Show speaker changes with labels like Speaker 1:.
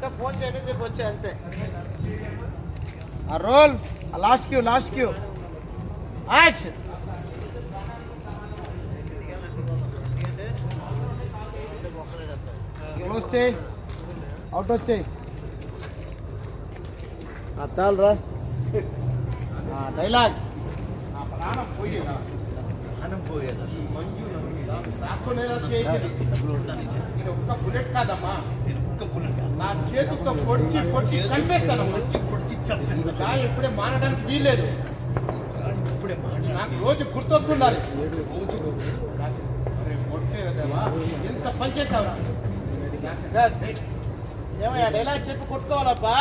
Speaker 1: ఉంటే ఫోన్ చేయండి చెప్పి వచ్చే అంతే. ఆ role last cue action. Close చేయి, అవుట్ వచ్చేయి. చాలరా డైలాగ్. ప్రాణం పోయేదా ఒక్క బుల్లెట్ కాదమ్మా, నా చేతులతో పొడిచి కనిపిస్తాను. ఇప్పుడే మానడానికి వీల్లేదు, నాకు రోజు గుర్తొస్తుండాలి. ఎంత పని చేసావురా? ఏమయ్యా డైలాగ్ చెప్పి కొట్టుకోవాలప్పా.